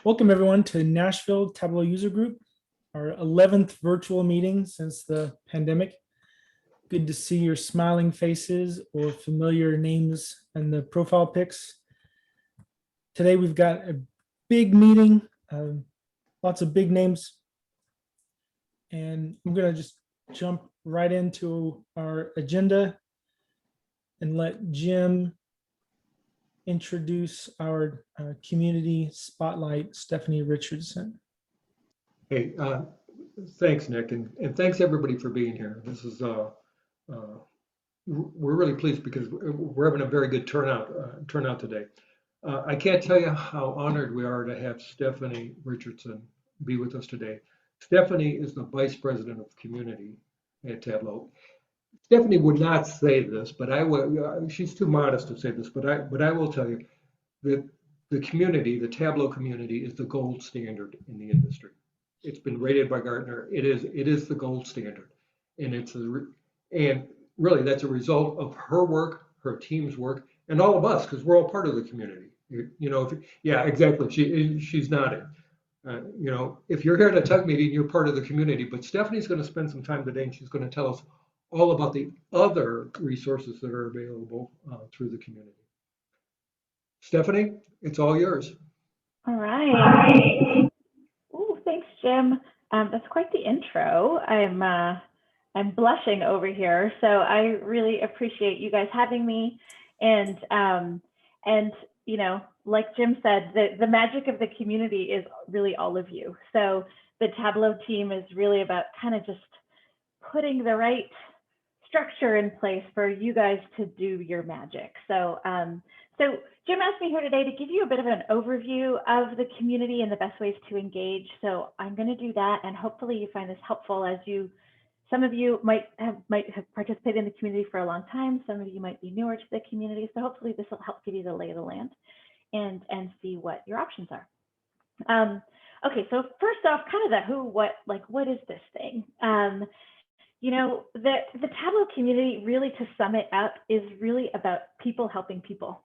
Welcome everyone to Nashville Tableau User Group, our 11th virtual meeting since the pandemic. Good to see your smiling faces or familiar names and the profile pics. Today we've got a big meeting, lots of big names, and I'm going to just jump right into our agenda and let Jim introduce our community spotlight, Stephanie Richardson. Hey, thanks, Nick, and thanks everybody for being here. This is we're really pleased because we're having a very good turnout today. I can't tell you how honored we are to have Stephanie Richardson be with us today. Stephanie is the Vice President of Community at Tableau. Stephanie would not say this, but I will. She's too modest to say this, but I will tell you that the community, the Tableau community, is the gold standard in the industry. It's been rated by Gartner. It is the gold standard, and and really that's a result of her work, her team's work, and all of us because we're all part of the community. You know, yeah, exactly. She's nodding. You know, if you're here at a tech meeting, you're part of the community. But Stephanie's going to spend some time today, and she's going to tell us all about the other resources that are available through the community. Stephanie, it's all yours. All right. Ooh, thanks, Jim. That's quite the intro. I'm blushing over here, so I really appreciate you guys having me. And you know, like Jim said, the magic of the community is really all of you. So the Tableau team is really about kind of just putting the right structure in place for you guys to do your magic. So Jim asked me here today to give you a bit of an overview of the community and the best ways to engage. So I'm going to do that, and hopefully you find this helpful as some of you might have participated in the community for a long time. Some of you might be newer to the community. So hopefully this will help give you the lay of the land and see what your options are. Okay, so first off, kind of the who, what, like, what is this thing? You know, the Tableau community, really to sum it up, is really about people helping people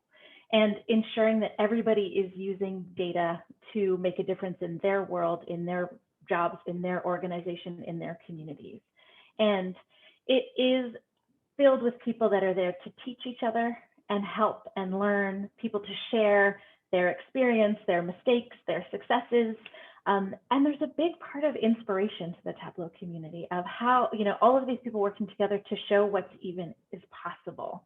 and ensuring that everybody is using data to make a difference in their world, in their jobs, in their organization, in their communities. And it is filled with people that are there to teach each other and help and learn, people to share their experience, their mistakes, their successes. And there's a big part of inspiration to the Tableau community of how, you know, all of these people working together to show what's even is possible.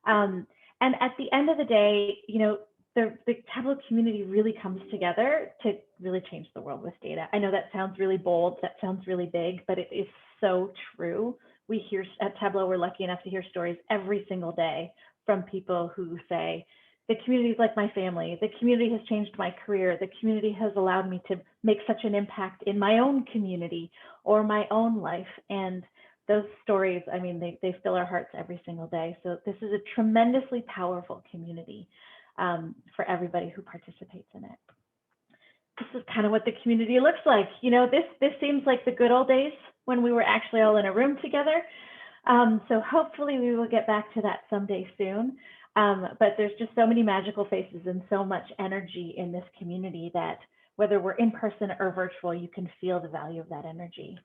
And at the end of the day, you know, the Tableau community really comes together to really change the world with data. I know that sounds really bold, that sounds really big, but it is so true. We hear at Tableau, we're lucky enough to hear stories every single day from people who say, the community is like my family. The community has changed my career. The community has allowed me to make such an impact in my own community or my own life. And those stories, I mean, they fill our hearts every single day. So this is a tremendously powerful community for everybody who participates in it. This is kind of what the community looks like. You know, this seems like the good old days when we were actually all in a room together. So hopefully we will get back to that someday soon. But there's just so many magical faces and so much energy in this community that whether we're in person or virtual, you can feel the value of that energy.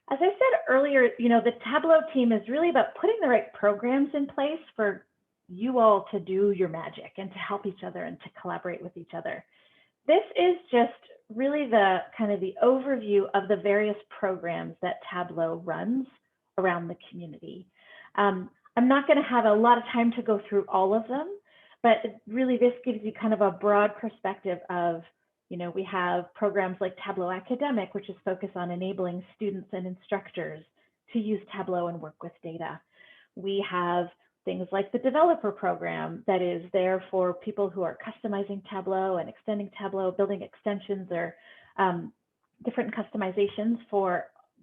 As I said earlier, you know, the Tableau team is really about putting the right programs in place for you all to do your magic and to help each other and to collaborate with each other. This is just really the kind of the overview of the various programs that Tableau runs around the community. I'm not going to have a lot of time to go through all of them, but really this gives you kind of a broad perspective of, you know, we have programs like Tableau Academic, which is focused on enabling students and instructors to use Tableau and work with data. We have things like the developer program that is there for people who are customizing Tableau and extending Tableau, building extensions or different customizations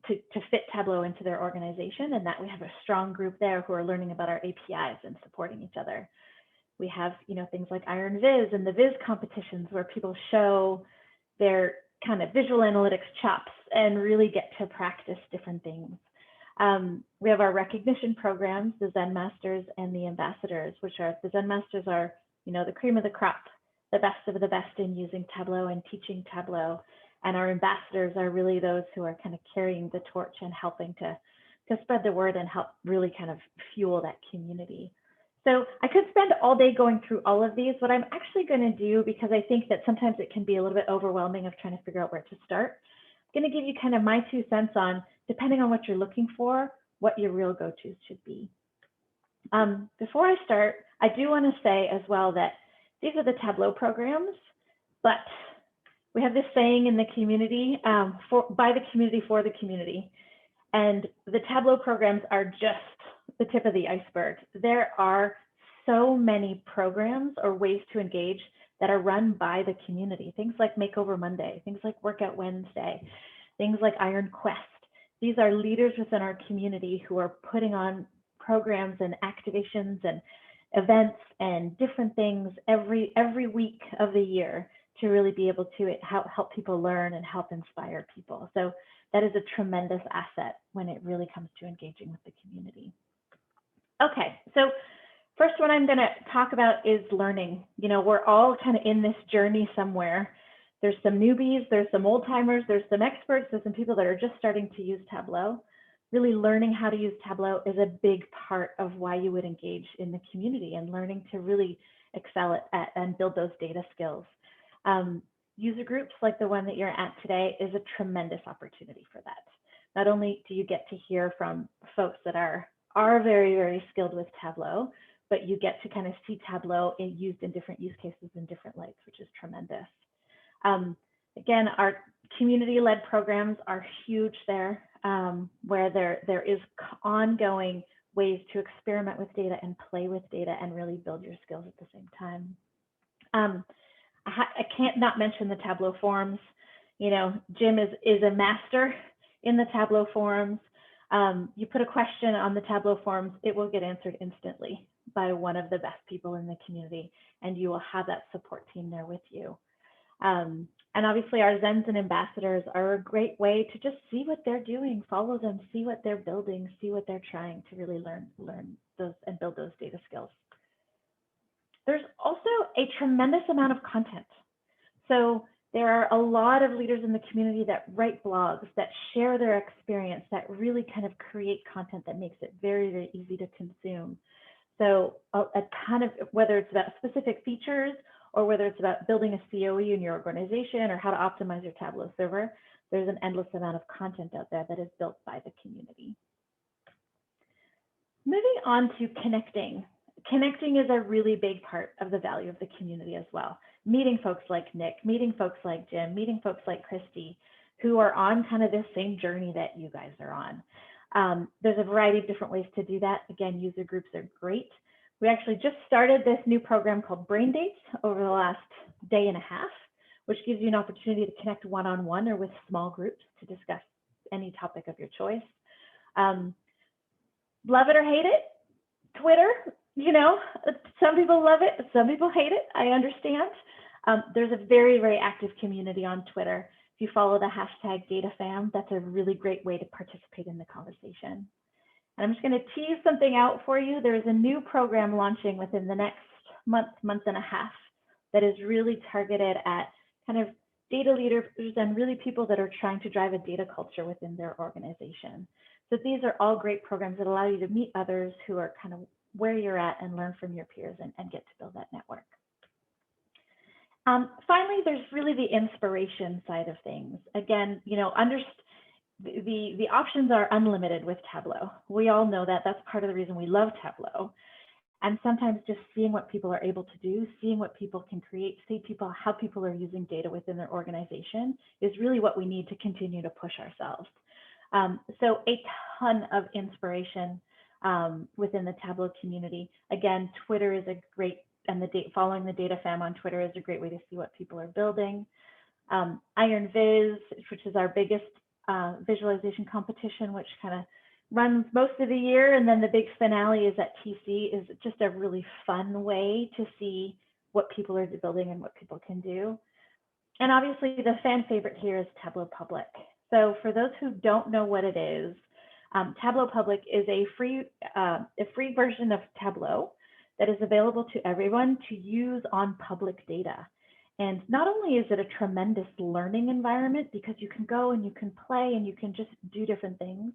to fit Tableau into their organization, and that we have a strong group there who are learning about our APIs and supporting each other. We have, you know, things like Iron Viz and the Viz competitions where people show their kind of visual analytics chops and really get to practice different things. We have our recognition programs, the Zen Masters and the Ambassadors, which are, the Zen Masters are, you know, the cream of the crop the best of the best in using Tableau and teaching Tableau. And our ambassadors are really those who are kind of carrying the torch and helping to spread the word and help really kind of fuel that community. So I could spend all day going through all of these. What I'm actually going to do, because I think that sometimes it can be a little bit overwhelming of trying to figure out where to start, I'm going to give you kind of my 2 cents on, depending on what you're looking for, what your real go-tos should be. Before I start, I do want to say as well that these are the Tableau programs, but we have this saying in the community, by the community, for the community. And the Tableau programs are just the tip of the iceberg. There are so many programs or ways to engage that are run by the community. Things like Makeover Monday, things like Workout Wednesday, things like Iron Quest. These are leaders within our community who are putting on programs and activations and events and different things every week of the year to really be able to help people learn and help inspire people. So that is a tremendous asset when it really comes to engaging with the community. Okay, so first one I'm going to talk about is learning. You know, we're all kind of in this journey somewhere. There's some newbies, there's some old timers, there's some experts, there's some people that are just starting to use Tableau. Really learning how to use Tableau is a big part of why you would engage in the community and learning to really excel at and build those data skills. User groups like the one that you're at today is a tremendous opportunity for that. Not only do you get to hear from folks that are very, very skilled with Tableau, but you get to kind of see Tableau used in different use cases in different lights, which is tremendous. Again, our community-led programs are huge there, where there is ongoing ways to experiment with data and play with data and really build your skills at the same time. I can't not mention the Tableau forums. You know, Jim is a master in the Tableau forums. You put a question on the Tableau forums, it will get answered instantly by one of the best people in the community, and you will have that support team there with you. And obviously our Zens and ambassadors are a great way to just see what they're doing, follow them, see what they're building, see what they're trying to really learn those and build those data skills. There's also a tremendous amount of content. So there are a lot of leaders in the community that write blogs, that share their experience, that really kind of create content that makes it very, very easy to consume. So a ton of, whether it's about specific features or whether it's about building a COE in your organization or how to optimize your Tableau server, there's an endless amount of content out there that is built by the community. Moving on to connecting. Connecting is a really big part of the value of the community as well. Meeting folks like Nick, meeting folks like Jim, meeting folks like Kristy, who are on kind of this same journey that you guys are on. There's a variety of different ways to do that. Again, user groups are great. We actually just started this new program called Brain Dates over the last day and a half, which gives you an opportunity to connect one-on-one or with small groups to discuss any topic of your choice. Love it or hate it, Twitter, you know, some people love it, some people hate it, I understand. There's a very, very active community on Twitter. If you follow the hashtag DataFam, that's a really great way to participate in the conversation. And I'm just going to tease something out for you. There's a new program launching within the next month and a half that is really targeted at kind of data leaders and really people that are trying to drive a data culture within their organization. So these are all great programs that allow you to meet others who are kind of where you're at and learn from your peers and get to build that network. Finally, there's really the inspiration side of things. Again, you know, the options are unlimited with Tableau. We all know that. That's part of the reason we love Tableau. And sometimes just seeing what people are able to do, seeing what people can create, see how people are using data within their organization is really what we need to continue to push ourselves. So a ton of inspiration within the Tableau community. Again, Twitter is a great, and following the DataFam on Twitter is a great way to see what people are building. Iron Viz, which is our biggest visualization competition, which kind of runs most of the year, and then the big finale is at TC, is just a really fun way to see what people are building and what people can do. And obviously the fan favorite here is Tableau Public. So for those who don't know what it is, Tableau Public is a free version of Tableau that is available to everyone to use on public data. And not only is it a tremendous learning environment because you can go and you can play and you can just do different things,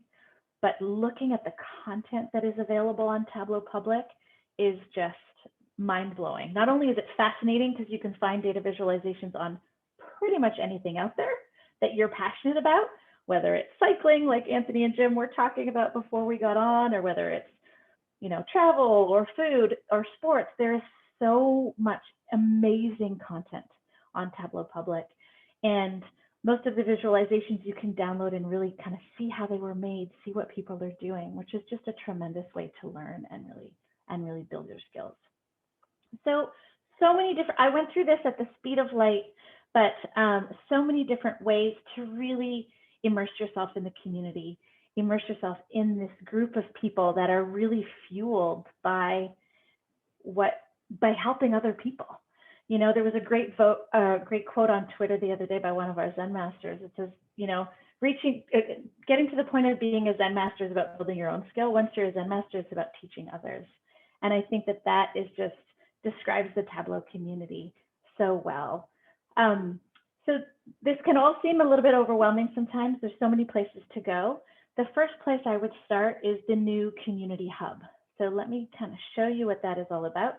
but looking at the content that is available on Tableau Public is just mind-blowing. Not only is it fascinating because you can find data visualizations on pretty much anything out there that you're passionate about, whether it's cycling like Anthony and Jim were talking about before we got on, or whether it's, you know, travel or food or sports. There is so much amazing content on Tableau Public, and most of the visualizations you can download and really kind of see how they were made, see what people are doing, which is just a tremendous way to learn and really build your skills. So many different, I went through this at the speed of light, but so many different ways to really immerse yourself in the community, immerse yourself in this group of people that are really fueled by helping other people. You know, there was a great quote on Twitter the other day by one of our Zen masters. It says, you know, getting to the point of being a Zen master is about building your own skill. Once you're a Zen master, it's about teaching others. And I think that is just describes the Tableau community so well. So this can all seem a little bit overwhelming sometimes. There's so many places to go. The first place I would start is the new community hub. So let me kind of show you what that is all about.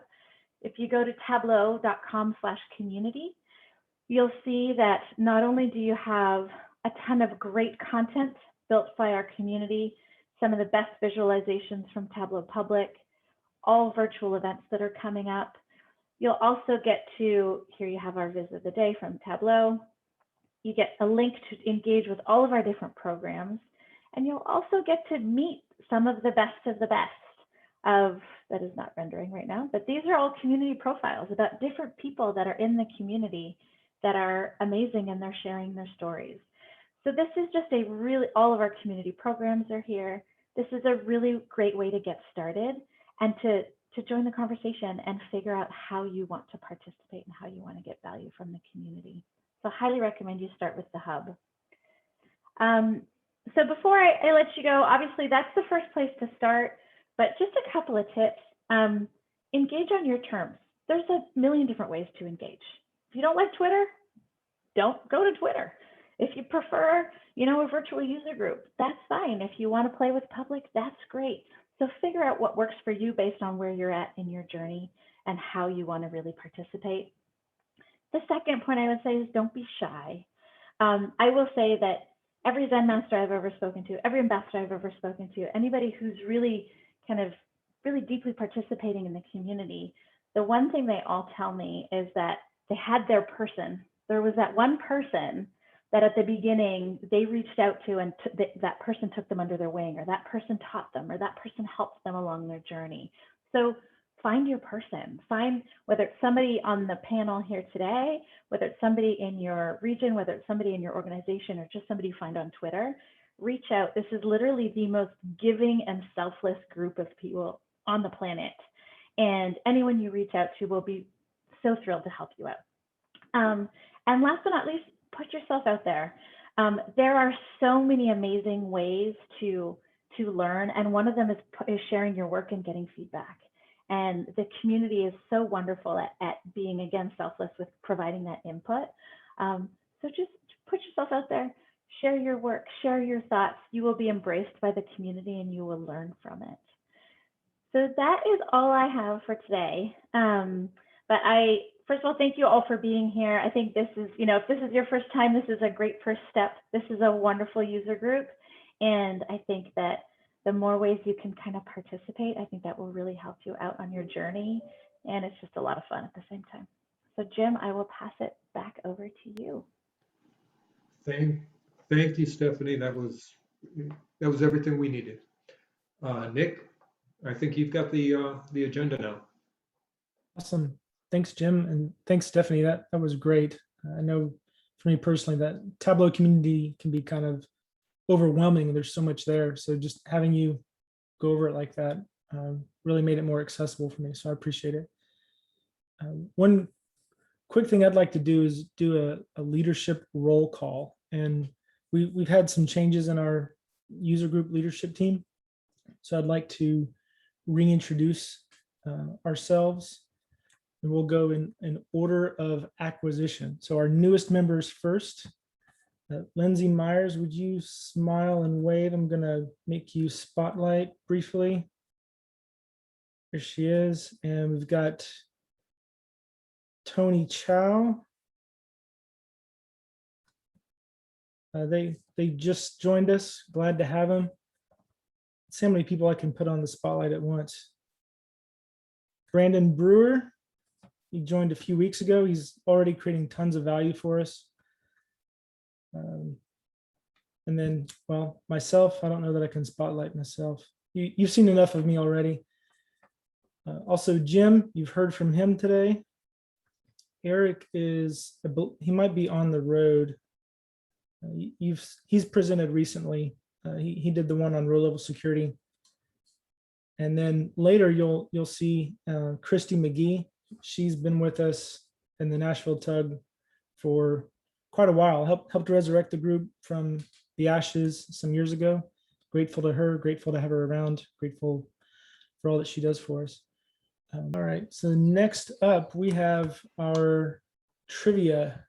If you go to tableau.com/community, you'll see that not only do you have a ton of great content built by our community, some of the best visualizations from Tableau Public, all virtual events that are coming up. You'll also get to, here you have our visit of the day from Tableau. You get a link to engage with all of our different programs. And you'll also get to meet some of the best that is not rendering right now, but these are all community profiles about different people that are in the community that are amazing, and they're sharing their stories. So this is just all of our community programs are here. This is a really great way to get started and to join the conversation and figure out how you want to participate and how you want to get value from the community. So I highly recommend you start with the hub. So before I let you go, obviously that's the first place to start, but just a couple of tips. Engage on your terms. There's a million different ways to engage. If you don't like Twitter, don't go to Twitter. If you prefer, you know, a virtual user group, that's fine. If you want to play with public, that's great. So figure out what works for you based on where you're at in your journey and how you want to really participate. The second point I would say is don't be shy. I will say that every Zen master I've ever spoken to, every ambassador I've ever spoken to, anybody who's really really deeply participating in the community, the one thing they all tell me is that they had their person. There was that one person that at the beginning they reached out to, and that person took them under their wing, or that person taught them, or that person helped them along their journey. So find your person. Find, whether it's somebody on the panel here today, whether it's somebody in your region, whether it's somebody in your organization, or just somebody you find on Twitter, reach out. This is literally the most giving and selfless group of people on the planet. And anyone you reach out to will be so thrilled to help you out. And last but not least, put yourself out there. There are so many amazing ways to learn, and one of them is sharing your work and getting feedback. And the community is so wonderful at being, again, selfless with providing that input. So just put yourself out there, share your work, share your thoughts. You will be embraced by the community and you will learn from it. So that is all I have for today. But first of all, thank you all for being here. I think this is, you know, if this is your first time, this is a great first step. This is a wonderful user group. And I think that the more ways you can kind of participate, I think that will really help you out on your journey. And it's just a lot of fun at the same time. So Jim, I will pass it back over to you. Thank you, Stephanie. That was everything we needed. Nick, I think you've got the agenda now. Awesome. Thanks, Jim. And thanks, Stephanie. That was great. I know for me personally, that Tableau community can be kind of overwhelming and there's so much there. So just having you go over it like that really made it more accessible for me. So I appreciate it. One quick thing I'd like to do is do a leadership roll call. And we've had some changes in our user group leadership team. So I'd like to reintroduce ourselves. and we'll go in order of acquisition. So our newest members first. Lindsay Myers, would you smile and wave? I'm going to make you spotlight briefly. There she is. And we've got Tony Chow. They just joined us. Glad to have them. See how many people I can put on the spotlight at once. Brandon Brewer, he joined a few weeks ago. He's already creating tons of value for us. And then, well, myself, I don't know that I can spotlight myself. You've seen enough of me already. Also, Jim, you've heard from him today. Eric he might be on the road. He's presented recently. He did the one on row level security. And then later you'll see Kristy McGee. She's been with us in the Nashville Tug for quite a while. Helped resurrect the group from the ashes some years ago. Grateful to her, grateful to have her around, grateful for all that she does for us. All right, so next up we have our trivia.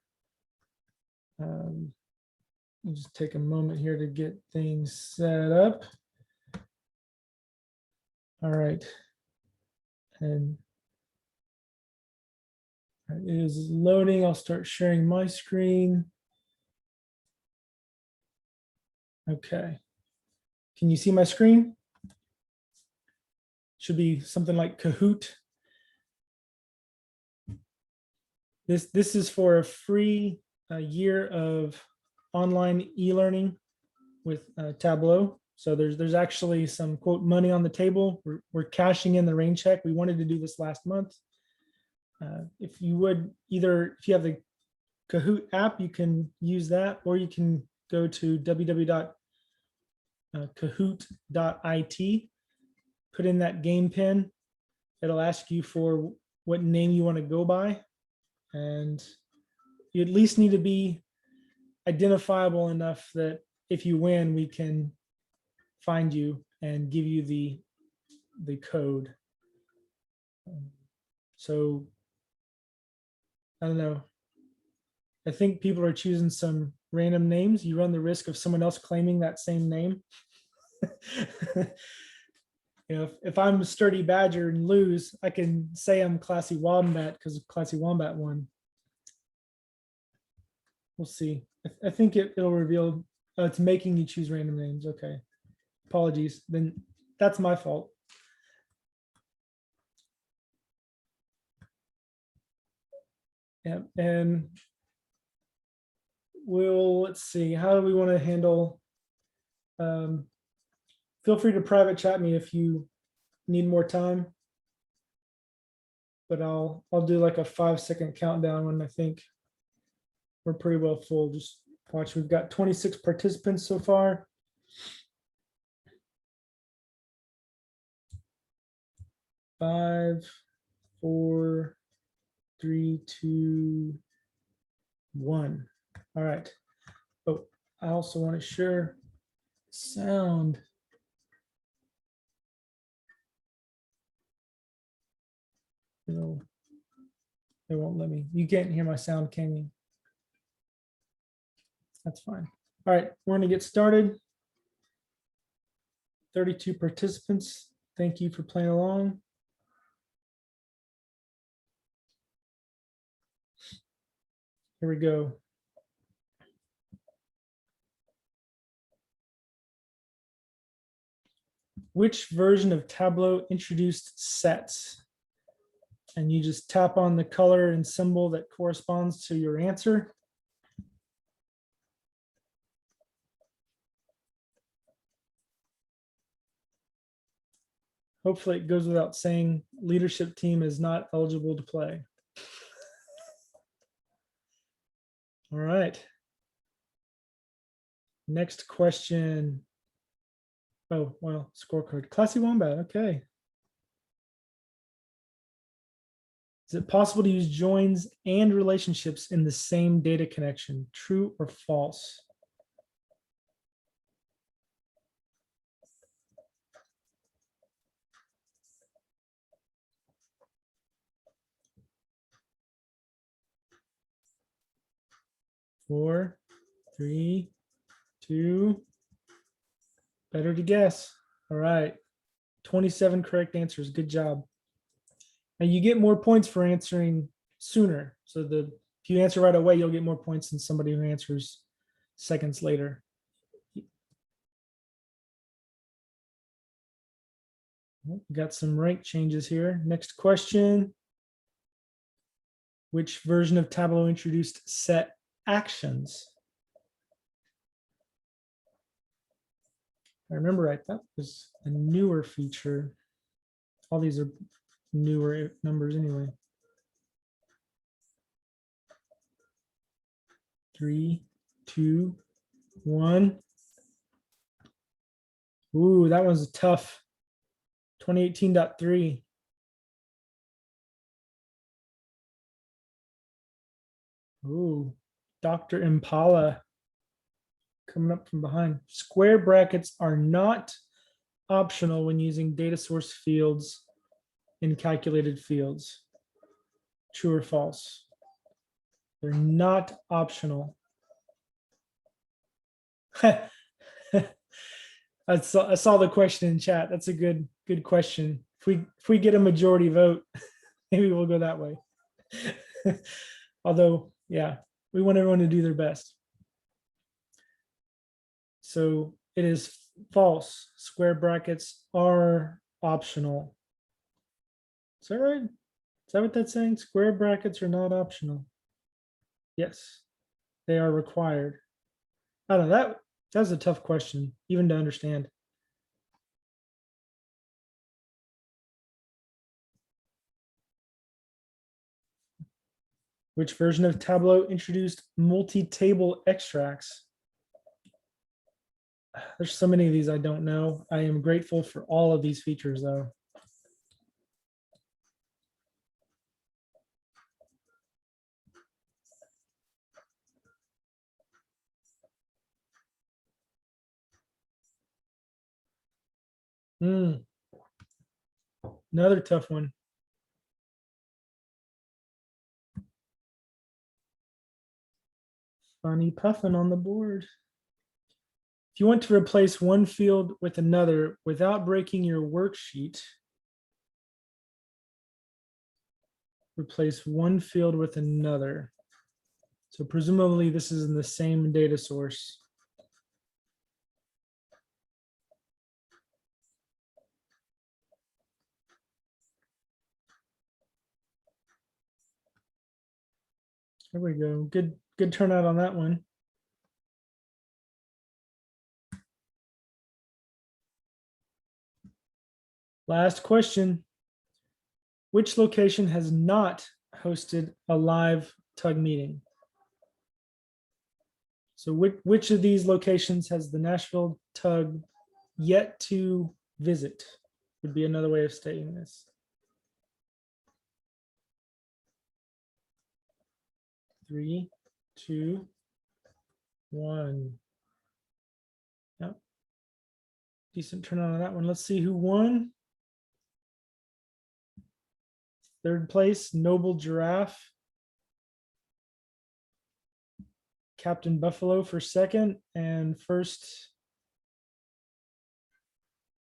We'll just take a moment here to get things set up. All right, and it is loading. I'll start sharing my screen. Okay, can you see my screen? Should be something like Kahoot. This is for a free year of online e-learning with Tableau. So there's actually some quote money on the table. We're cashing in the rain check. We wanted to do this last month. If you would if you have the Kahoot app, you can use that, or you can go to www.kahoot.it, put in that game pin. It'll ask you for what name you want to go by. And you at least need to be identifiable enough that if you win, we can find you and give you the code. So I don't know. I think people are choosing some random names. You run the risk of someone else claiming that same name. You know, if I'm Sturdy Badger and lose, I can say I'm Classy Wombat because Classy Wombat won. We'll see. I think it'll reveal it's making you choose random names. Okay. Apologies. Then that's my fault. Yeah, and let's see, how do we want to handle, feel free to private chat me if you need more time, but I'll do like a 5-second countdown when I think we're pretty well full. Just watch, we've got 26 participants so far. 5, 4, 3, 2, 1. All right. Oh, I also want to share sound. No, they won't let me. You can't hear my sound, can you? That's fine. All right, we're going to get started. 32 participants. Thank you for playing along. Here we go. Which version of Tableau introduced sets? And you just tap on the color and symbol that corresponds to your answer. Hopefully it goes without saying, leadership team is not eligible to play. All right. Next question. Oh, well, scorecard. Classy Wombat, okay. Is it possible to use joins and relationships in the same data connection? True or false? 4, 3, 2. Better to guess. All right. 27 correct answers. Good job. And you get more points for answering sooner. So if you answer right away, you'll get more points than somebody who answers seconds later. We got some rank changes here. Next question. Which version of Tableau introduced set actions? I remember right, that was a newer feature. All these are newer numbers anyway. 3, 2, 1. Ooh, that was tough. 2018.3. Ooh, Dr. Impala coming up from behind. Square brackets are not optional when using data source fields in calculated fields. True or false? They're not optional. I saw the question in chat. That's a good question. If we get a majority vote, maybe we'll go that way. Although, yeah, we want everyone to do their best. So it is false. Square brackets are optional. Is that right? Is that what that's saying? Square brackets are not optional. Yes, they are required. I don't know, that's a tough question, even to understand. Which version of Tableau introduced multi-table extracts? There's so many of these I don't know. I am grateful for all of these features though. Another tough one. Funny puffin on the board. If you want to replace one field with another without breaking your worksheet, replace one field with another. So presumably this is in the same data source. There we go. Good turnout on that one. Last question. Which location has not hosted a live TUG meeting? So which of these locations has the Nashville TUG yet to visit? Would be another way of stating this. 3, 2, 1. Yep. Decent turnout on that one. Let's see who won. Third place, Noble Giraffe. Captain Buffalo for second, and first,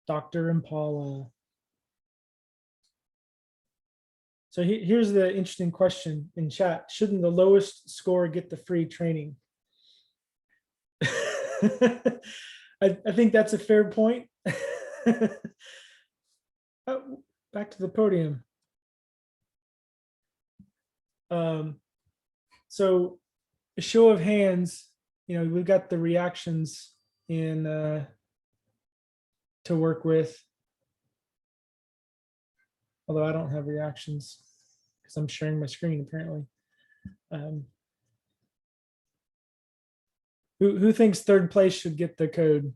Dr. Impala. So here's the interesting question in chat. Shouldn't the lowest score get the free training? I think that's a fair point. Oh, back to the podium. So a show of hands, we've got the reactions in to work with. Although I don't have reactions because I'm sharing my screen apparently. Who thinks third place should get the code?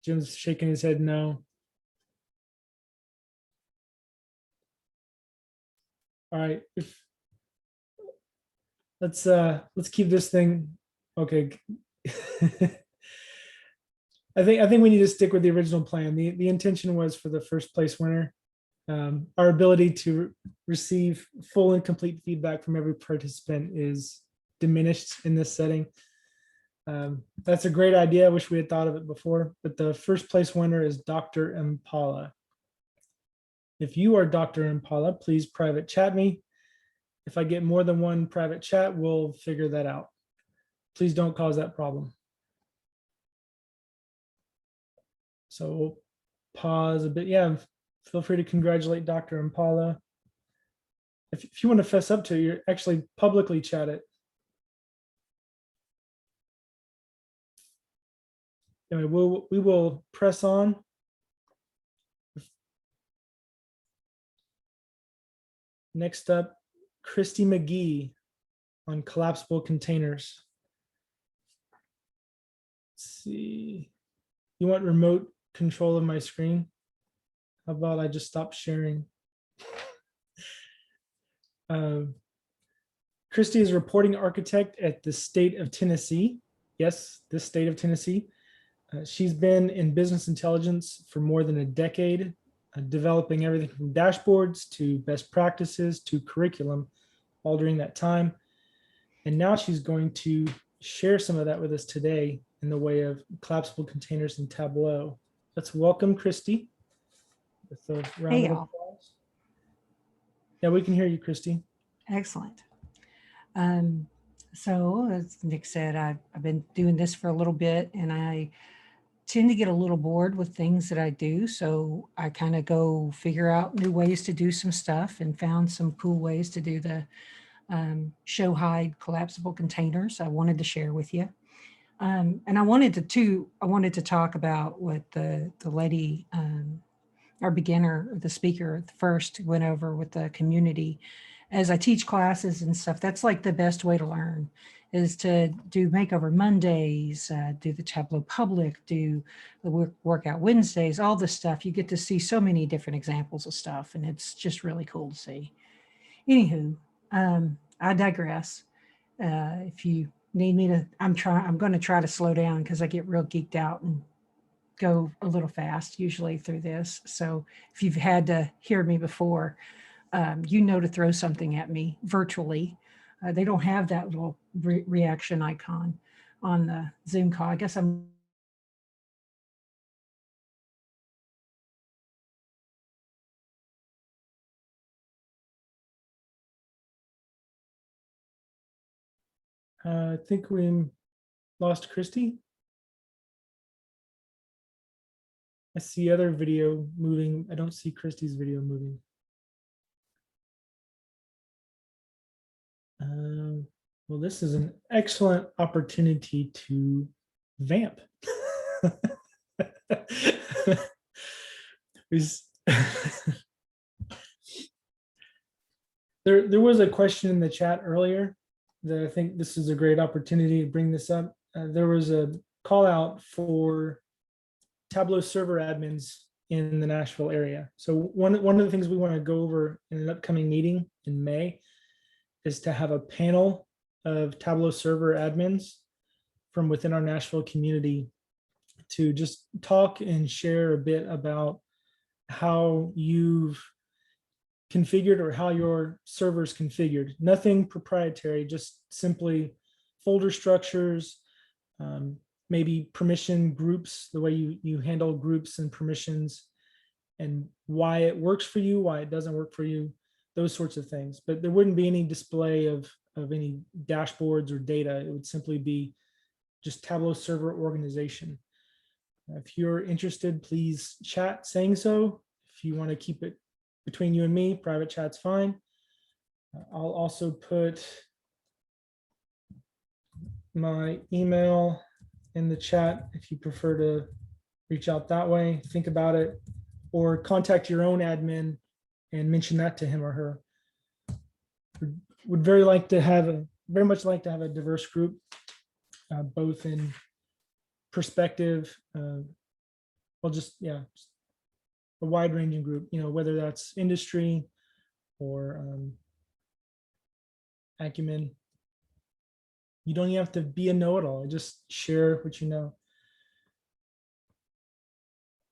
Jim's shaking his head no. All right, let's keep this thing okay. I think we need to stick with the original plan. The intention was for the first place winner. Our ability to receive full and complete feedback from every participant is diminished in this setting. That's a great idea. I wish we had thought of it before, but the first place winner is Dr. Impala. If you are Dr. Impala, please private chat me. If I get more than one private chat, we'll figure that out. Please don't cause that problem. So we'll pause a bit. Yeah, feel free to congratulate Dr. Impala. If you want to fess up to it, you're actually publicly chat it. Anyway, we will press on. Next up, Kristy McGee on collapsible containers. Let's see. You want remote control of my screen? How about I just stop sharing? Kristy is a reporting architect at the state of Tennessee. Yes, the state of Tennessee. She's been in business intelligence for more than a decade, developing everything from dashboards to best practices to curriculum all during that time. And now she's going to share some of that with us today in the way of collapsible containers and Tableau. Let's welcome Kristy. With a round of applause. Yeah, we can hear you, Kristy. Excellent. So as Nick said, I've been doing this for a little bit, and I tend to get a little bored with things that I do. So I kind of go figure out new ways to do some stuff, and found some cool ways to do the show hide collapsible containers I wanted to share with you. And I wanted to talk about what the lady, our beginner, the speaker first went over with the community. As I teach classes and stuff, that's like the best way to learn, is to do Makeover Mondays, do the Tableau Public, do the Workout Wednesdays, all this stuff. You get to see so many different examples of stuff, and it's just really cool to see. Anywho, I digress. If you need me to, I'm going to try to slow down because I get real geeked out and go a little fast usually through this. So if you've had to hear me before, you know to throw something at me virtually. They don't have that little reaction icon on the Zoom call. I guess I'm I think we lost Kristy. I see other video moving. I don't see Kristy's video moving. Well, this is an excellent opportunity to vamp. There was a question in the chat earlier that I think this is a great opportunity to bring this up. There was a call out for Tableau server admins in the Nashville area. So one of the things we want to go over in an upcoming meeting in May is to have a panel of Tableau server admins from within our Nashville community to just talk and share a bit about how you've configured or how your server's configured. Nothing proprietary, just simply folder structures, maybe permission groups, the way you handle groups and permissions, and why it works for you, why it doesn't work for you, those sorts of things. But there wouldn't be any display of any dashboards or data. It would simply be just Tableau server organization. If you're interested, please chat saying so. If you want to keep it between you and me, private chat's fine. I'll also put my email in the chat if you prefer to reach out that way. Think about it, or contact your own admin and mention that to him or her. Would very much like to have a diverse group, both in perspective, just a wide ranging group, whether that's industry or acumen. You don't even have to be a know-it-all, just share what you know.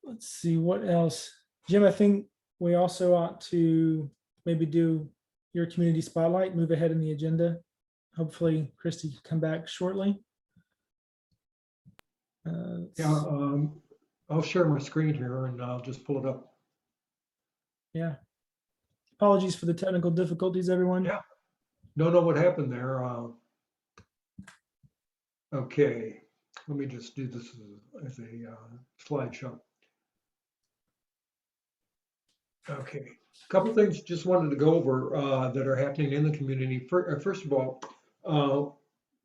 Let's see what else. Jim, I think we also ought to maybe do your community spotlight, move ahead in the agenda. hopefully Kristy can come back shortly. Yeah, I'll share my screen here and I'll just pull it up. Yeah. Apologies for the technical difficulties, everyone. Yeah. Don't know what happened there. Okay, let me just do this as a slideshow. Okay, a couple things just wanted to go over that are happening in the community. First of all,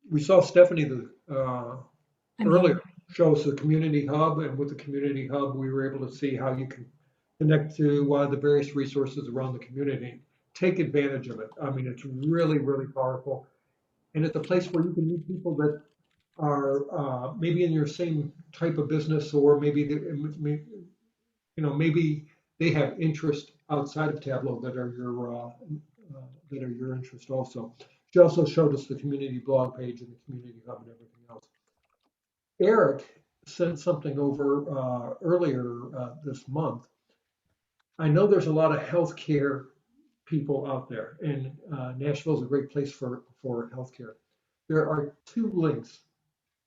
we saw Stephanie earlier show us the community hub, and with the community hub, we were able to see how you can connect to the various resources around the community. Take advantage of it. I mean, it's really, really powerful. And it's a place where you can meet people that are maybe in your same type of business, or maybe maybe they have interest outside of Tableau that are your interest also. She also showed us the community blog page and the community hub and everything else. Eric sent something over earlier this month. I know there's a lot of healthcare people out there, and Nashville is a great place for healthcare. There are two links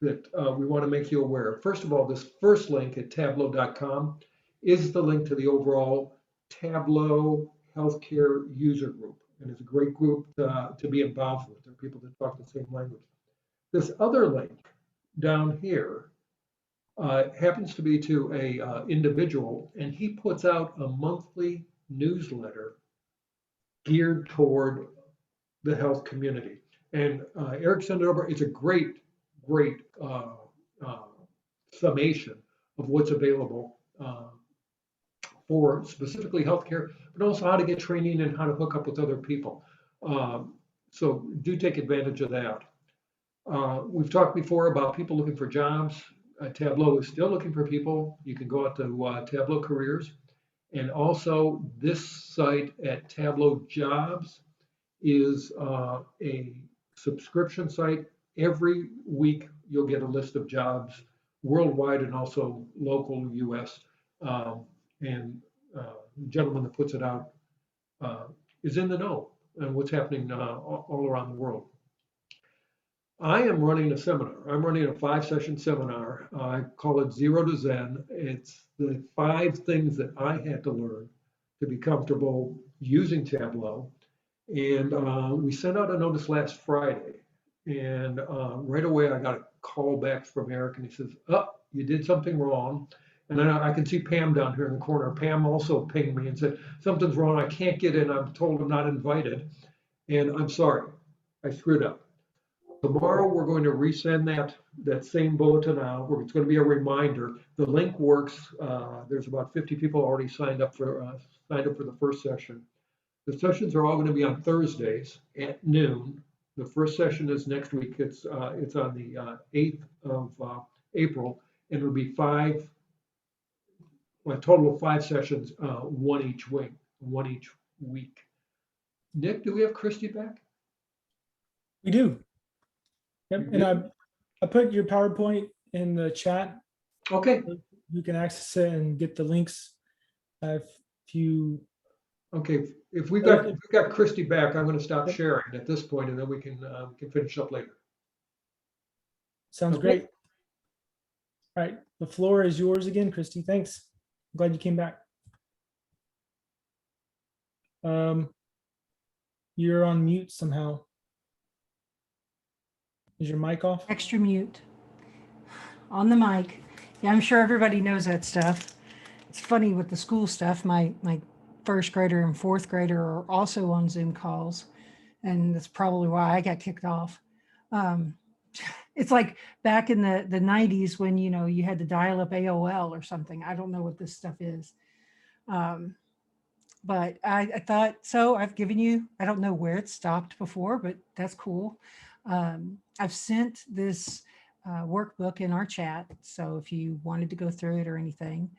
that we want to make you aware of. First of all, this first link at tableau.com is the link to the overall Tableau healthcare user group. And it's a great group to be involved with. There are people that talk the same language. This other link down here happens to be to a individual, and he puts out a monthly newsletter geared toward the health community. And Eric sent it over. It's a great summation of what's available for specifically healthcare, but also how to get training and how to hook up with other people. So do take advantage of that. We've talked before about people looking for jobs. Tableau is still looking for people. You can go out to Tableau Careers. And also this site at Tableau Jobs is a subscription site. Every week you'll get a list of jobs worldwide and also local US. And the gentleman that puts it out is in the know and what's happening all around the world. I am running a seminar. I'm running a 5-session seminar. I call it Zero to Zen. It's the 5 things that I had to learn to be comfortable using Tableau. And we sent out a notice last Friday. And right away, I got a call back from Eric, and he says, "Oh, you did something wrong." And I can see Pam down here in the corner. Pam also pinged me and said, "Something's wrong. I can't get in. I'm told I'm not invited. And I'm sorry. I screwed up." Tomorrow, we're going to resend that same bulletin out, where it's going to be a reminder. The link works. There's about 50 people already signed up for the first session. The sessions are all going to be on Thursdays at noon. The first session is next week. It's on the 8th of April, and it'll be a total of 5 sessions, one each week. Nick, do we have Kristy back? We do. Yep. And I put your PowerPoint in the chat. Okay. You can access it and get the links. If you Okay, if we've got Kristy back, I'm going to stop sharing at this point, and then we can finish up later. Sounds great. All right, the floor is yours again, Kristy. Thanks. I'm glad you came back. You're on mute somehow. Is your mic off? Extra mute on the mic. Yeah, I'm sure everybody knows that stuff. It's funny with the school stuff. My first grader and fourth grader are also on Zoom calls, and that's probably why I got kicked off. It's like back in the 90s when you had to dial up AOL or something. I don't know what this stuff is, but I thought so. I've given you. I don't know where it stopped before, but that's cool. I've sent this workbook in our chat, so if you wanted to go through it or anything,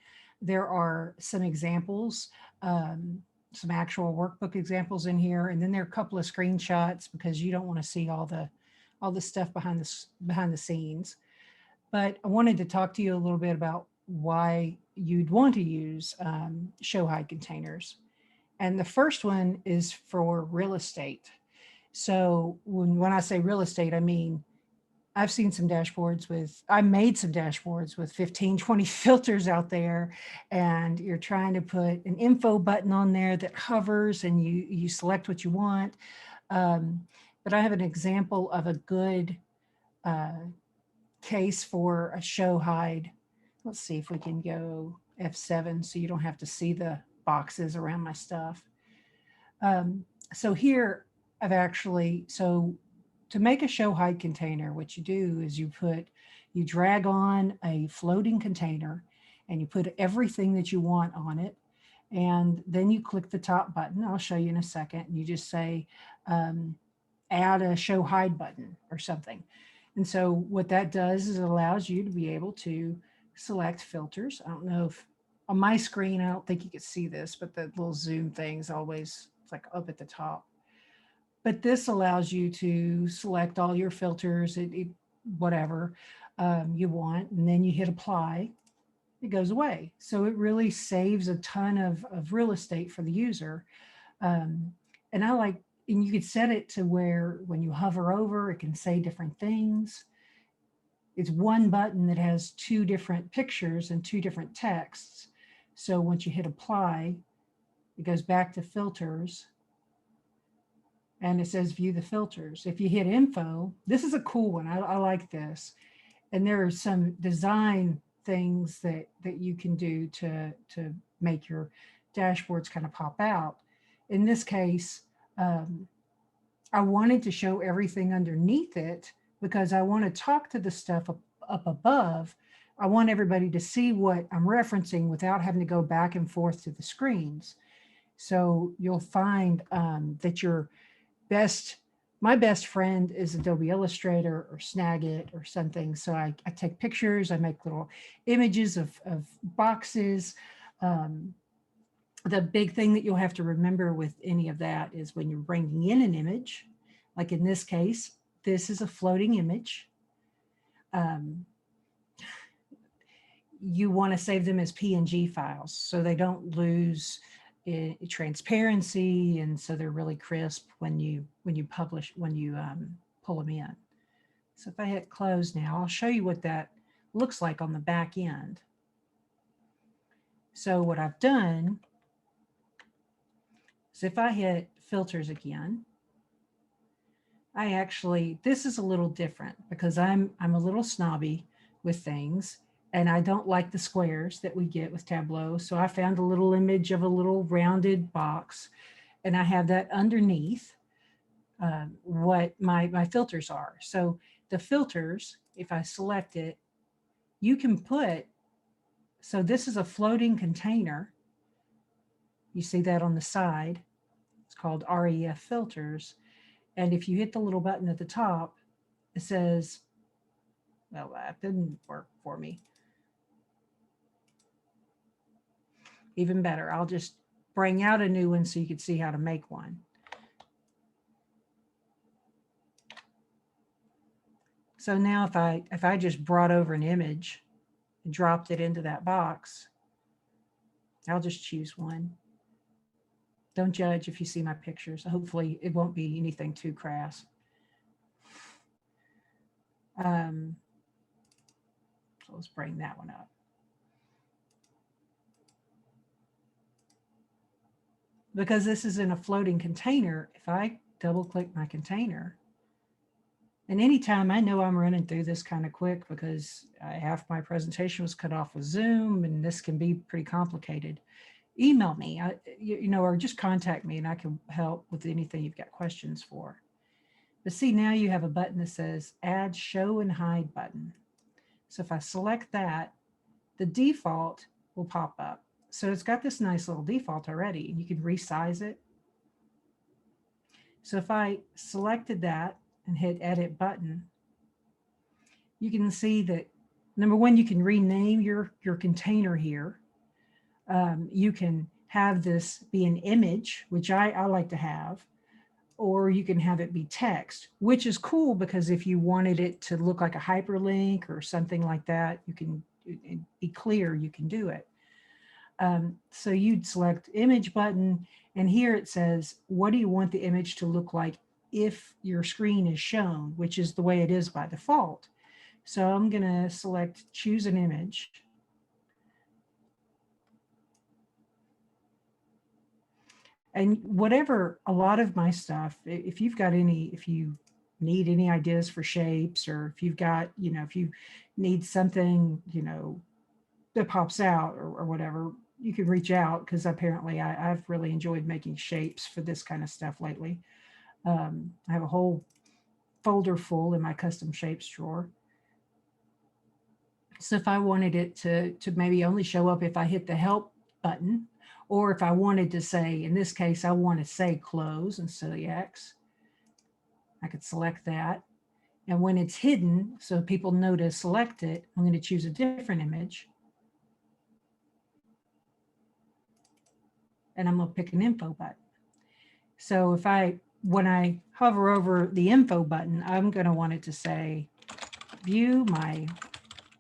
there are some examples, some actual workbook examples in here, and then there are a couple of screenshots because you don't want to see all the stuff behind the scenes. But I wanted to talk to you a little bit about why you'd want to use show hide containers. And the first one is for real estate. So when I say real estate, I mean, I've seen some dashboards with, I made some dashboards with 15, 20 filters out there, and you're trying to put an info button on there that hovers and you select what you want. But I have an example of a good case for a show hide. Let's see if we can go F7 so you don't have to see the boxes around my stuff. So here I've actually, so to make a show hide container, what you do is you drag on a floating container and you put everything that you want on it. And then you click the top button. I'll show you in a second. And you just say, add a show hide button or something. And so what that does is it allows you to be able to select filters. I don't know if on my screen, I don't think you could see this, but the little zoom thing's always, it's like up at the top. But this allows you to select all your filters, whatever you want, and then you hit apply, it goes away. So it really saves a ton of real estate for the user. And I like, and you could set it to where when you hover over, it can say different things. It's one button that has two different pictures and two different texts. So once you hit apply, it goes back to filters. And it says view the filters. If you hit info, this is a cool one. I like this. And there are some design things that you can do to make your dashboards kind of pop out. In this case, I wanted to show everything underneath it because I want to talk to the stuff up above. I want everybody to see what I'm referencing without having to go back and forth to the screens. So you'll find that my best friend is Adobe Illustrator or Snagit or something. So I take pictures, I make little images of boxes. The big thing that you'll have to remember with any of that is when you're bringing in an image, like in this case, this is a floating image. You want to save them as PNG files so they don't lose transparency, and so they're really crisp when you pull them in. So if I hit close now, I'll show you what that looks like on the back end. So what I've done is if I hit filters again, this is a little different because I'm a little snobby with things. And I don't like the squares that we get with Tableau. So I found a little image of a little rounded box, and I have that underneath what my filters are. So the filters, if I select it, you can put, so this is a floating container. You see that on the side. It's called REF filters. And if you hit the little button at the top, it says, well, that didn't work for me. Even better, I'll just bring out a new one so you can see how to make one. So now if I just brought over an image and dropped it into that box, I'll just choose one. Don't judge if you see my pictures. Hopefully it won't be anything too crass. So let's bring that one up. Because this is in a floating container, if I double click my container, and anytime I know I'm running through this kind of quick because half my presentation was cut off with Zoom and this can be pretty complicated, email me, or just contact me and I can help with anything you've got questions for. But see, now you have a button that says add show and hide button. So if I select that, the default will pop up. So it's got this nice little default already, and you can resize it. So if I selected that and hit edit button, you can see that number one, you can rename your container here. You can have this be an image, which I like to have, or you can have it be text, which is cool because if you wanted it to look like a hyperlink or something like that, you can be clear, you can do it. So you'd select image button, and here it says, what do you want the image to look like if your screen is shown, which is the way it is by default. So I'm going to select choose an image. And whatever, a lot of my stuff, if you've got any, if you need any ideas for shapes, or if you've got, if you need something, that pops out or whatever, you can reach out, because apparently I've really enjoyed making shapes for this kind of stuff lately. I have a whole folder full in my custom shapes drawer. So if I wanted it to maybe only show up if I hit the help button, or if I wanted to say, in this case, I want to say close instead of the X, I could select that. And when it's hidden, so people know to select it, I'm going to choose a different image. And I'm going to pick an info button. So when I hover over the info button, I'm going to want it to say, view my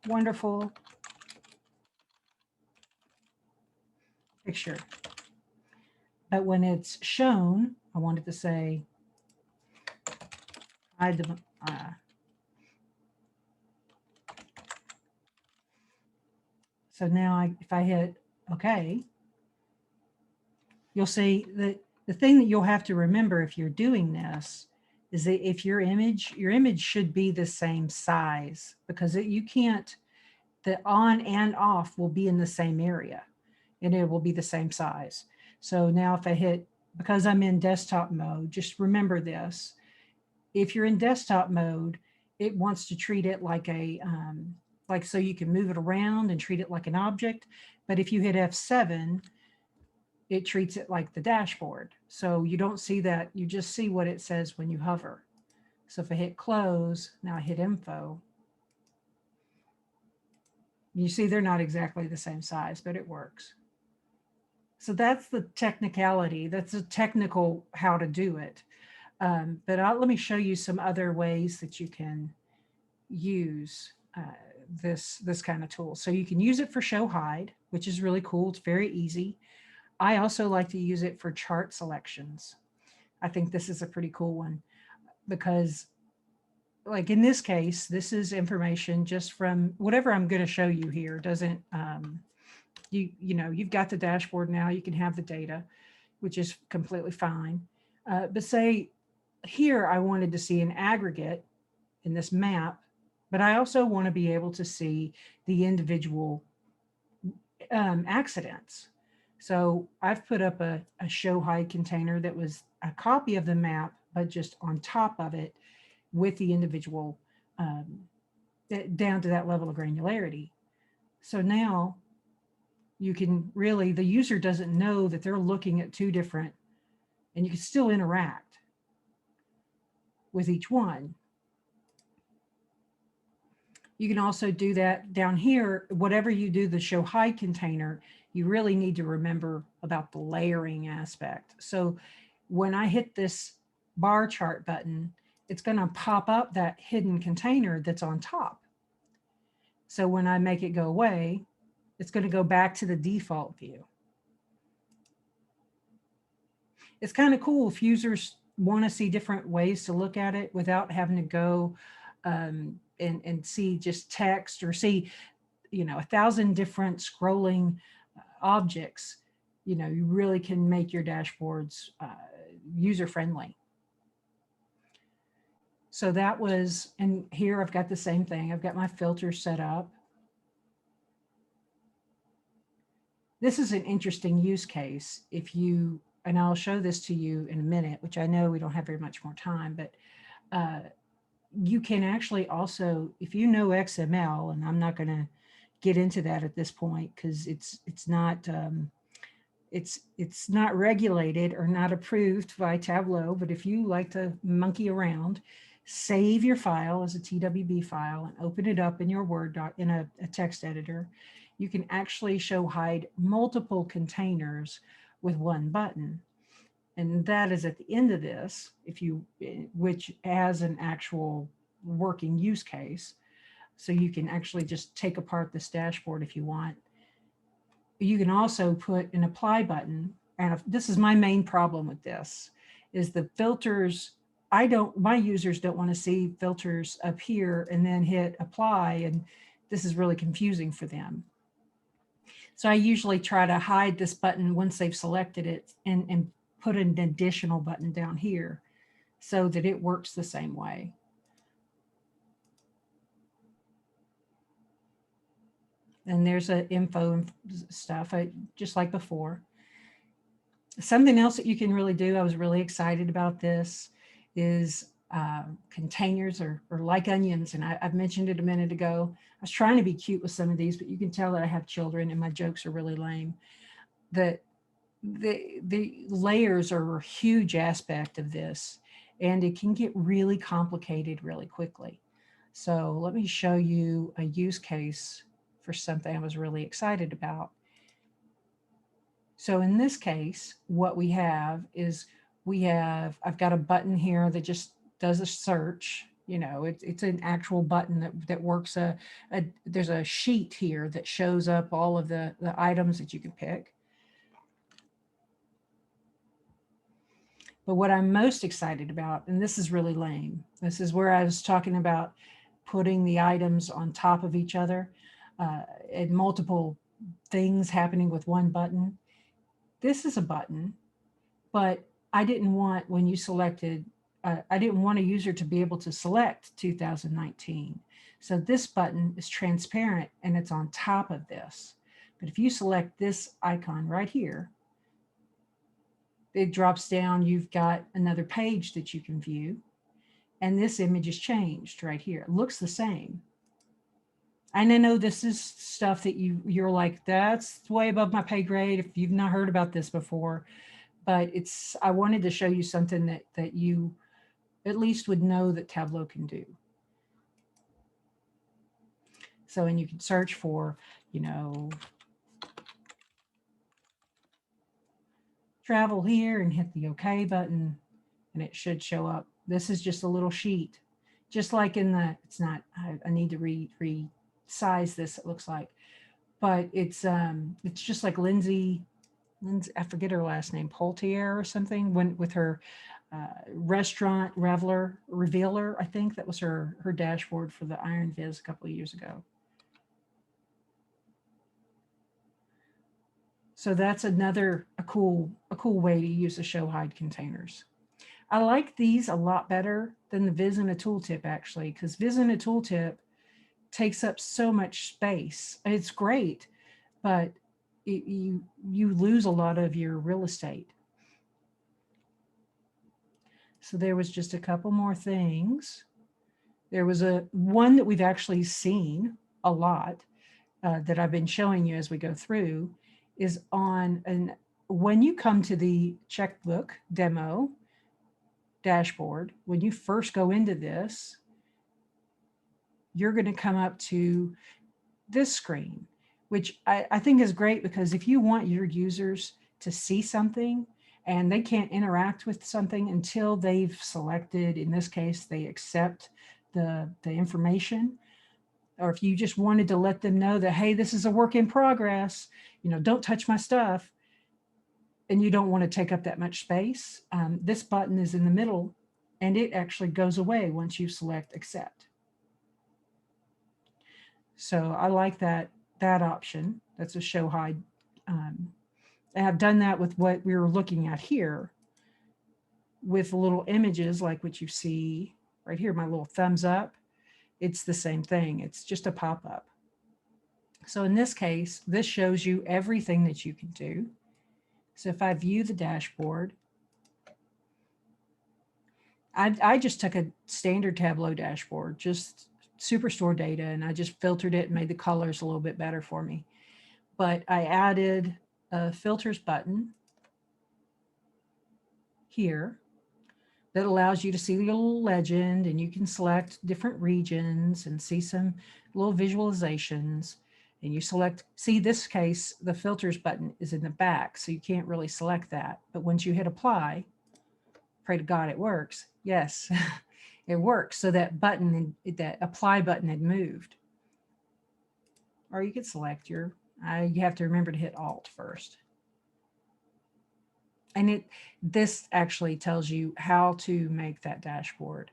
wonderful picture. But when it's shown, I want it to say, hide the, so now if I hit OK, you'll see that the thing that you'll have to remember if you're doing this is that if your image should be the same size, because you can't, the on and off will be in the same area and it will be the same size. So now if I hit, because I'm in desktop mode, just remember this. If you're in desktop mode, it wants to treat it like a, so you can move it around and treat it like an object. But if you hit F7, it treats it like the dashboard. So you don't see that, you just see what it says when you hover. So if I hit close, now I hit info. You see they're not exactly the same size, but it works. So that's the technicality, that's a technical how to do it. But let me show you some other ways that you can use this kind of tool. So you can use it for show hide, which is really cool. It's very easy. I also like to use it for chart selections. I think this is a pretty cool one because, like in this case, this is information just from whatever I'm going to show you here. Doesn't you've got the dashboard now, you can have the data, which is completely fine. But say here I wanted to see an aggregate in this map, but I also want to be able to see the individual accidents. So I've put up a show hide container that was a copy of the map, but just on top of it with the individual down to that level of granularity. So now you can really, the user doesn't know that they're looking at two different, and you can still interact with each one. You can also do that down here. Whatever you do the show hide container, you really need to remember about the layering aspect. So when I hit this bar chart button, it's going to pop up that hidden container that's on top. So when I make it go away, it's going to go back to the default view. It's kind of cool if users want to see different ways to look at it without having to go and see just text or see, 1,000 different scrolling objects. You really can make your dashboards user-friendly. So that was, and here I've got the same thing. I've got my filter set up. This is an interesting use case. And I'll show this to you in a minute, which I know we don't have very much more time, but you can actually also, if you know XML, and I'm not going to get into that at this point because it's not regulated or not approved by Tableau, but if you like to monkey around, save your file as a TWB file and open it up in your Word doc in a text editor. You can actually show hide multiple containers with one button. And that is at the end of this, which has an actual working use case. So you can actually just take apart this dashboard if you want. You can also put an apply button. And this is my main problem with this, is the filters my users don't want to see filters up here and then hit apply. And this is really confusing for them. So I usually try to hide this button once they've selected it and put an additional button down here so that it works the same way. And there's a info and stuff, just like before. Something else that you can really do, I was really excited about this, is containers are like onions. And I've mentioned it a minute ago. I was trying to be cute with some of these, but you can tell that I have children and my jokes are really lame. That the layers are a huge aspect of this, and it can get really complicated really quickly. So let me show you a use case for something I was really excited about. So in this case, what we have is I've got a button here that just does a search. You know, it's an actual button that works. There's a sheet here that shows up all of the items that you can pick. But what I'm most excited about, and this is really lame, this is where I was talking about putting the items on top of each other and multiple things happening with one button. This is a button, but I didn't want, when you selected, I didn't want a user to be able to select 2019. So this button is transparent and it's on top of this. But if you select this icon right here, it drops down, you've got another page that you can view. And this image is changed right here. It looks the same. And I know this is stuff that you're like, that's way above my pay grade if you've not heard about this before. But I wanted to show you something that you at least would know that Tableau can do. So, and you can search for, you know, travel here and hit the OK button, and it should show up. This is just a little sheet, just like in the, it's not, I need to resize this, it looks like, but it's just like Lindsay, I forget her last name, Poltier or something, with her restaurant revealer, I think that was her dashboard for the Iron Viz a couple of years ago. So that's a cool way to use the show hide containers. I like these a lot better than the Viz in a tooltip, actually, because Viz in a tooltip takes up so much space. It's great, but you lose a lot of your real estate. So there was just a couple more things. There was one that we've actually seen a lot that I've been showing you as we go through is when you come to the checkbook demo dashboard, when you first go into this, you're going to come up to this screen, which I think is great, because if you want your users to see something and they can't interact with something until they've selected, in this case, they accept the information, or if you just wanted to let them know that, hey, this is a work in progress, you know, don't touch my stuff, and you don't want to take up that much space, this button is in the middle and it actually goes away once you select accept. So I like that option. That's a show hide. And I've done that with what we were looking at here with little images like what you see right here, my little thumbs up. It's the same thing. It's just a pop-up. So in this case, this shows you everything that you can do. So if I view the dashboard, I just took a standard Tableau dashboard, just Superstore data, and I just filtered it and made the colors a little bit better for me. But I added a filters button here that allows you to see the little legend, and you can select different regions and see some little visualizations. And you select, see this case, the filters button is in the back, so you can't really select that. But once you hit apply, pray to God it works. Yes, it works. So that button, that apply button had moved. Or you could select you have to remember to hit Alt first. And this actually tells you how to make that dashboard.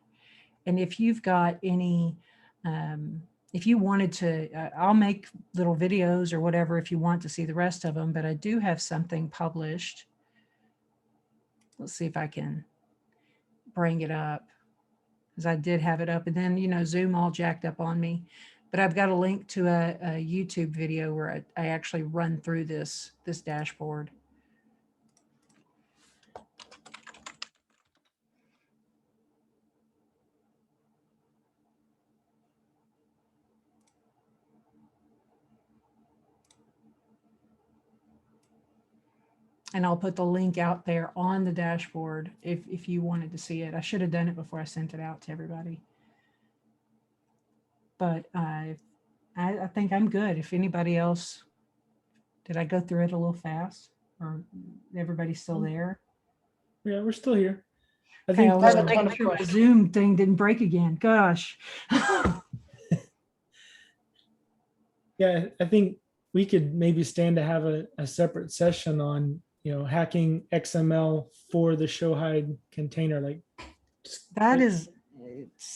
And if you've got any, if you wanted to, I'll make little videos or whatever if you want to see the rest of them, but I do have something published. Let's see if I can bring it up, because I did have it up, and then, you know, Zoom all jacked up on me. But I've got a link to a YouTube video where I actually run through this dashboard. And I'll put the link out there on the dashboard if you wanted to see it. I should have done it before I sent it out to everybody. But I think I'm good. If anybody else, did I go through it a little fast, or everybody's still there? Yeah, we're still here. I Okay, think I was uh, making sure my Zoom thing didn't break again. Gosh. yeah, I think we could maybe stand to have a separate session on, you know, hacking XML for the show hide container. Like That is,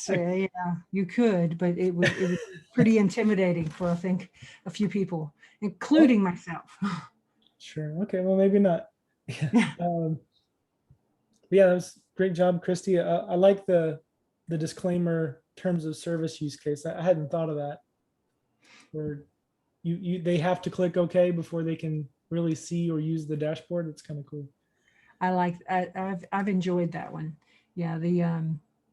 yeah, you could, but it would be pretty intimidating for, I think, a few people, including myself. Sure. Okay. Well, maybe not. Yeah. Yeah, that was great job, Kristy. I like the disclaimer terms of service use case. I hadn't thought of that. Where they have to click OK before they can really see or use the dashboard. It's kind of cool. I've enjoyed that one. Yeah, the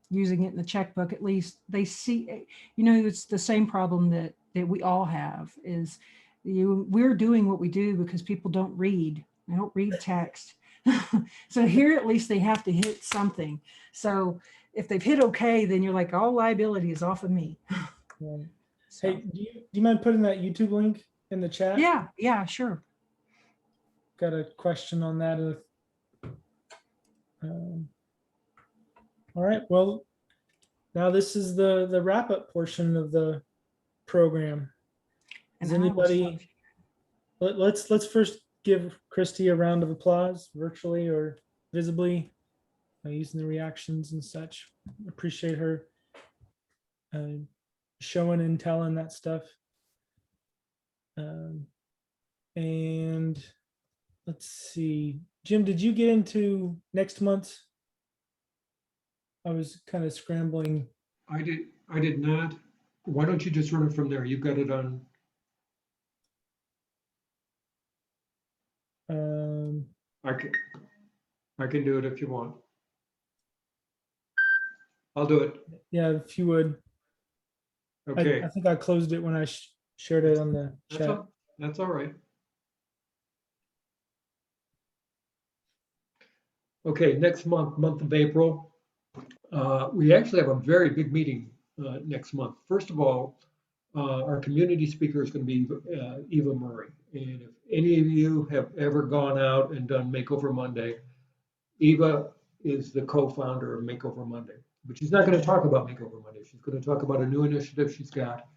using it in the checkbook, at least they see, you know, it's the same problem that we all have is we're doing what we do because people don't read. They don't read text. So here at least they have to hit something. So if they've hit OK, then you're like, all liability is off of me. Yeah. So, Hey, do you mind putting that YouTube link in the chat? yeah, sure. Got a question on that. All right. Well, now this is the wrap up portion of the program. Does And I will anybody? Let's first give Kristy a round of applause, virtually or visibly, using the reactions and such. Appreciate her showing and telling that stuff. And let's see, Jim, did you get into next month's? I was kind of scrambling. I did not. Why don't you just run it from there? You've got it on. I can do it if you want. I'll do it. Yeah, if you would. Okay. I think I closed it when I shared it on the chat. That's all right. Okay, next month of April, we actually have a very big meeting next month. First of all, our community speaker is going to be Eva Murray. And if any of you have ever gone out and done Makeover Monday, Eva is the co-founder of Makeover Monday. But she's not going to talk about Makeover Monday. She's going to talk about a new initiative she's got.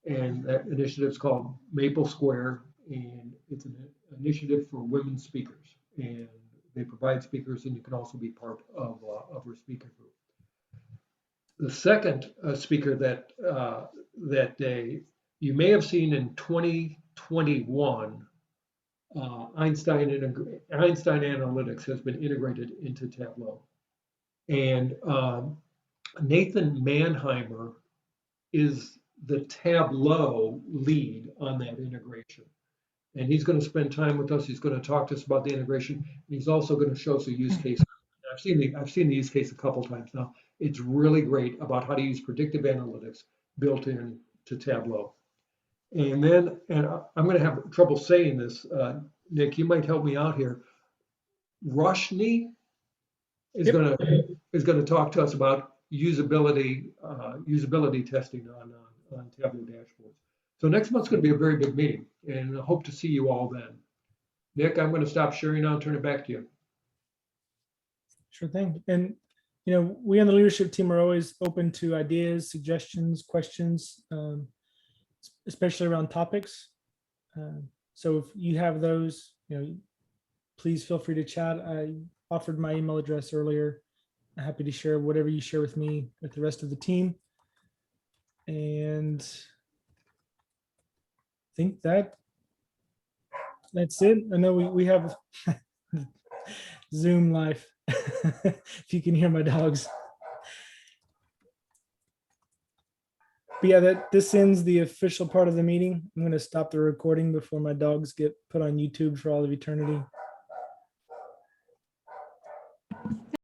And that initiative is called Maple Square. And it's an initiative for women speakers. And they provide speakers, and you can also be part of her speaker group. The second speaker that day, you may have seen in 2021, Einstein Analytics has been integrated into Tableau. And Nathan Mannheimer is the Tableau lead on that integration. And he's going to spend time with us. He's going to talk to us about the integration. And he's also going to show us a use case. I've seen the use case a couple times now. It's really great about how to use predictive analytics built in to Tableau. And then, I'm going to have trouble saying this, Nick, you might help me out here. Roshni is Yep. going to talk to us about usability testing on Tableau dashboards. So next month's going to be a very big meeting, and I hope to see you all then. Nick, I'm going to stop sharing now and turn it back to you. Sure thing. And, you know, we on the leadership team are always open to ideas, suggestions, questions, especially around topics. So if you have those, you know, please feel free to chat. I offered my email address earlier. I'm happy to share whatever you share with me with the rest of the team. And I think that's it. I know we have Zoom live. If you can hear my dogs. But yeah, this ends the official part of the meeting. I'm going to stop the recording before my dogs get put on YouTube for all of eternity.